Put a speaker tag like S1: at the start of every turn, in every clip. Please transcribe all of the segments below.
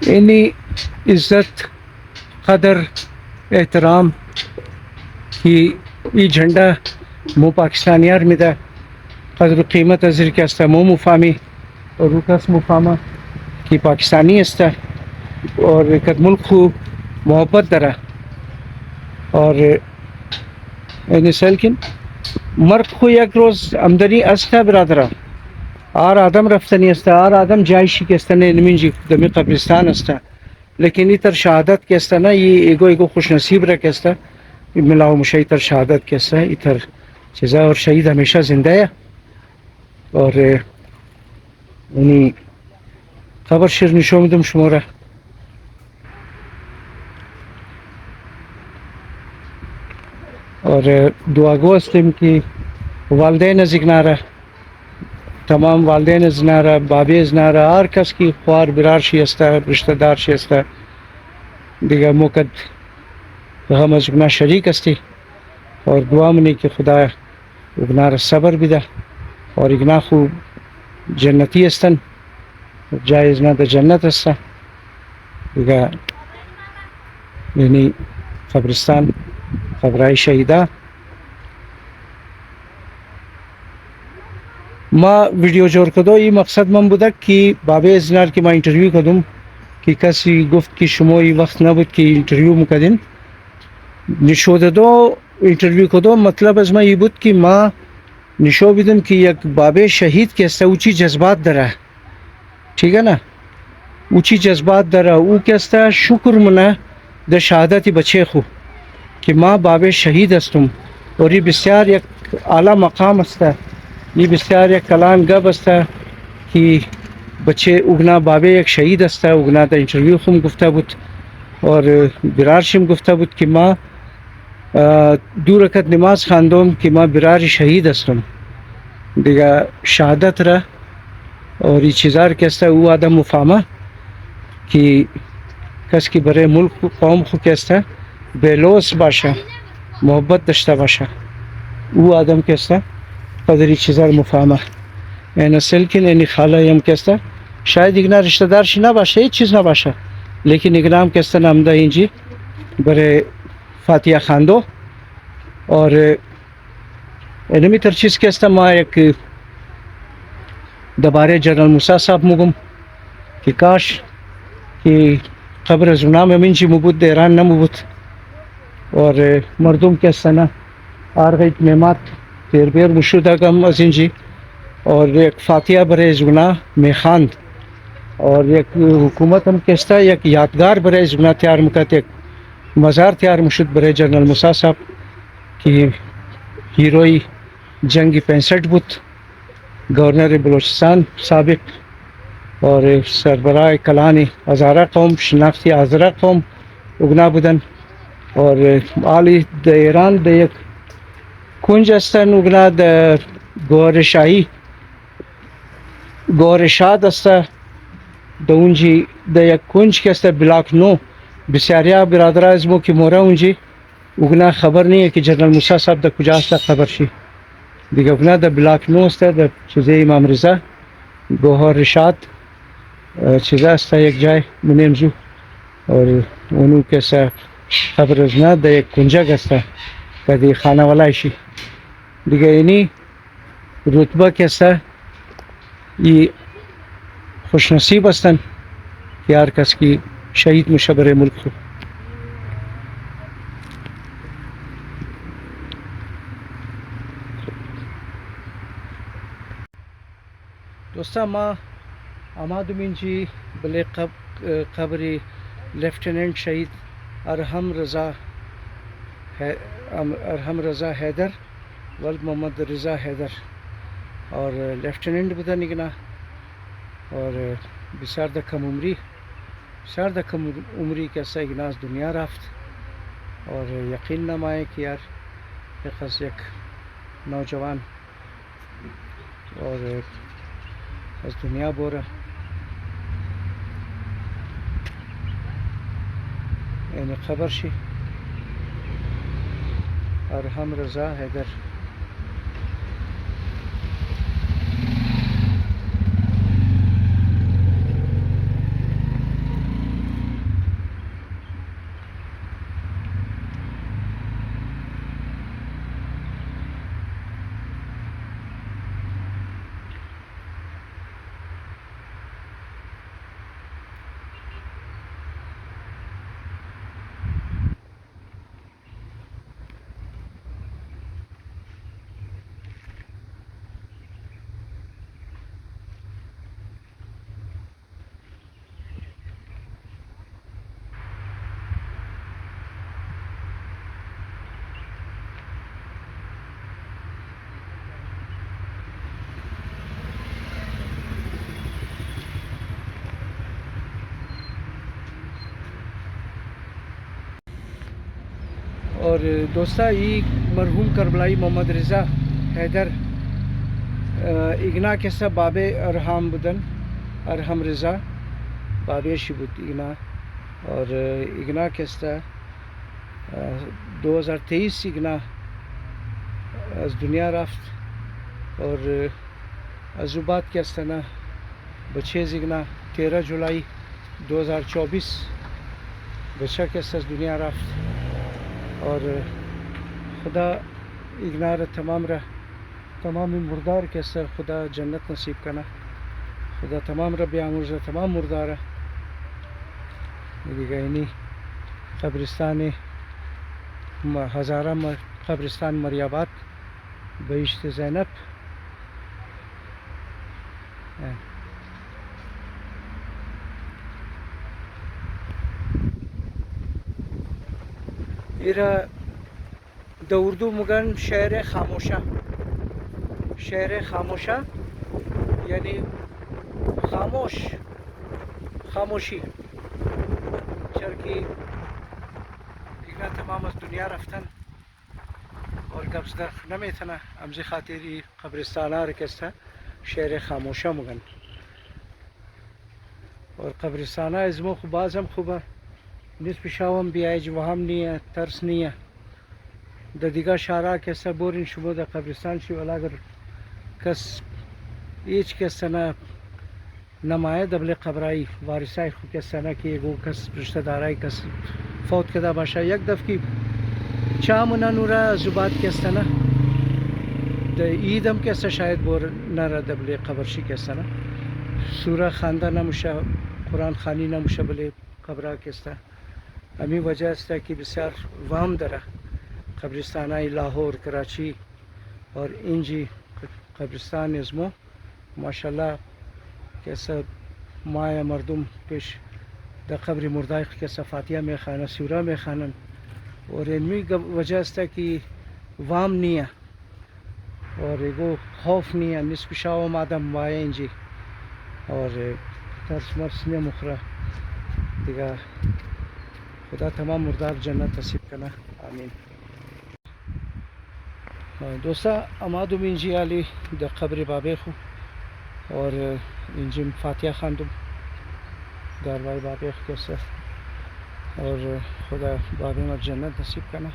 S1: یعنی عزت قدر احترام کی ای جھنڈا مو پاکستانیار می ده قدر و قیمت از که است مو مفاهمی اور روکاس مفاهمه کی پاکستانی است اور کد ملک خو محبت داره اور این سلکن مرد خو یک روز امدنی است برادران آر آدم رفتنی است آر آدم جایشی که است نه نمینجی دمی قبرستان است لیکن ایتر شهادت که است نه ایگو ایگو خوش نصیب را که است ملاو مشه ایتر شهادت که است ایتر چیزا اور شهید همیشه زنده ہے اور یعنی خبر شیر نشون میدم شما را اور دعاگو هستیم که والدین زگناره تمام والدین زناره بابی زناره هر کس کی خوار برار شی است رشتہ دار شی است دیگه موقت غم از گناه شریک استی اور دعا منی که خدا گناه را صبر بده اور گناه خو جنتی استن جایز نه در جنت است دیگه یعنی قبرستان قبرای شهیدا ما ویدیو جور کردم این مقصد من بوده که بابی ازنار که ما اینترویو کردم که کسی گفت که شما این وقت نبود که اینترویو میکردین نشوده دو اینترویو کردم مطلب از ما این بود که ما نشو بیدم که یک بابی شهید که است او چی جذبات داره ٹھیک ہے نا او چی جذبات داره او که است شکر منه در شهادت بچه خو که ما باب شهید هستم اور این بسیار یک اعلی مقام است این بسیار یک کلان گب است که بچه اگنا باب یک شهید است اگنا در انترویو خم گفته بود اور برارشم گفته بود که ما دو رکعت نماز خواندم که ما برار شهید هستم دیگه شهادت را اور این چیزار که است او آدم مفهمه که کس که برای ملک و قوم خو که است بلوس باشه محبت داشته باشه او آدم که است قدری چیزار مفهمه این اصل که این خاله هم که است شاید ایگنا رشته دارشی نباشه هیچ چیز نباشه لیکن ایگنا هم که است نامده اینجی برای فاتحه خواندو اور اینمی تر چیز که است ما یک درباره جنرال موسی صاحب مگم که کاش که قبر از اونام امینجی مبود در ایران نمبود اور مردم که استنا آرغیت میمات تیر بیر مشوده گم از اینجی اور یک فاتحه برای زگنا میخاند اور یک حکومت هم که استا یک یادگار برای زگنا تیار مکت یک مزار تیار مشود برای جنرال موسی صاحب که هیروی جنگ 65 بود گورنر بلوچستان سابق اور سربراہ کلانی ہزارہ قوم شناختی ہزارہ قوم اگنا بودن اور آلی د ایران د یک کنج استن اگنا د گور شاهی گور شاد است د اونجی د یک کنج که است بلاک نو بسیاریا برادر ازمو که مورا اونجی اگنا خبر نہیں ہے کہ جنرل موسی صاحب د کجا است خبر شي دیگه اگنا د بلاک نو است د چیزه امام رضا گوهر رشاد چیزا است یک جای منیمزو اور اونو که است خبر از نه د یک کنجک است که دی خانه ولایشی دیگه اینی رتبه که است ای خوش نصیب هستن که هر کس کی شهید میشه برای ملک خود دوستا ما آمادم اینجی بله قبری لیفٹیننٹ شہید ارحم رضا حیدر ولد محمد رضا حیدر اور لیفٹیننٹ بوده نگنا اور بسیار د کم عمری که است ایگنا از دنیا رفت اور یقین نمائه که یار یک نوجوان اور از دنیا بوره یعنی خبر شی ارحم رضا حیدر اور دوستا ای مرحوم کربلائی محمد رضا حیدر ایگنا کسا بابے ارحام بدن ارحم رضا بابے شبوت ایگنا اور ایگنا کستا 2023 ایگنا از دنیا رفت اور عزوبات کستا نا بچے ایگنا 13 جولائی 2024 بچہ کستا از دنیا رفت اور خدا ایگنا را تمام مردار کے سر خدا جنت نصیب کنا خدا تمام را بیامرزا تمام مردارا دیگه اینی قبرستان ہزارہ قبرستان مریابات بہشت زینب ایرا د اردو مگن شعر خاموشہ شعر خاموشہ یعنی خاموش خاموشی چرکی ایگنا تمام از دنیا رفتن اور قبض در نمیتنا امزی خاطری قبرستانہ رکستا شعر خاموشہ مگن اور قبرستانہ ازمو بعضم خوبہ نصف شاوم بیائی وہم نہیں ہے ترس نہیں ہے دا دیگا شارع کسا بورین شما دا قبرستان شو الاگر کس ایچ کسا نا نمائے دبل قبرائی وارثائی خو کسا نا کہ ایگو کس رشتہ دارائی کس فوت کدا باشا یک دف کی چامنا نورا زبات کسا نا دا ایدم کسا شاید بور نارا دبل قبرشی کسا نا سورہ خاندہ نموشا قرآن خانی نموشا بلے قبرہ کسا امی وجہ استا کہ بسیار وام درہ قبرستانہ لاہور کراچی اور انجی قبرستان ازمو ماشاءاللہ کیسا مایا مردم پیش دا قبر مردائق کیسا فاتحہ میں خانہ سورہ میں خانن اور انمی وجہ استا کہ وام نہیں ہے اور ایگو خوف نہیں ہے نصف شاو آدم وائے انجی اور ترس مرس نے مخرہ دیگا خدا تمام مردار جنت نصیب کنا آمین دوستا امادم انجی علی دا قبر بابے خو اور انجی فاتحہ خاندم داروائی بابے خو کیسا اور خدا بابے مر جنت نصیب کنا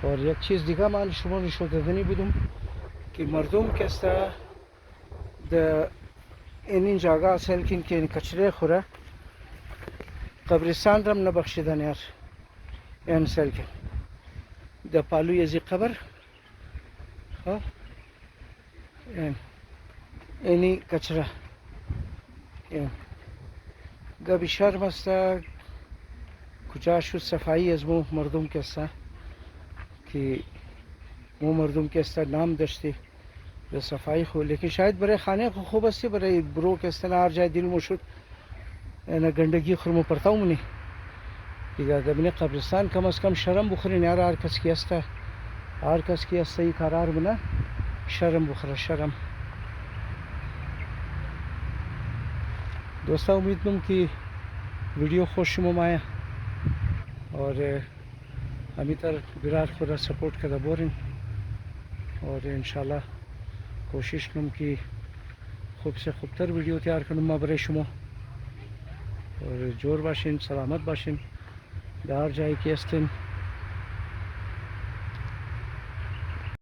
S1: اور یک چیز دیگه من شما نشون دادنی بودم که مردم کستا دا این جاگه اصل که این کچره خوره قبرستان رم نبخشیدن یار این سال که دا پالوی ازی قبر اینی کچره این گبی شرم استا کجا شد صفایی از مو مردم کستا که مو مردم کستا نام داشتی به صفایی خو لیکن شاید برای خانه خو خوب استی برای برو کستا هر جای دل مو شد اینا گندگی خورمو پرتاو منی دیگه دبنی قبرستان کم از کم شرم بخورین یار هر کس کی استا هر کس کی استا ای قرار بنا شرم بخوره شرم دوستا امید دارم که ویڈیو خوش شما آیا اور همیتر برار خود را سپورٹ کرده بورین اور انشاءالله کوشش کنم که خوب سے خوبتر ویڈیو تیار کنم ما برای شما اور جور باشین سلامت باشین در هر جایی که هستین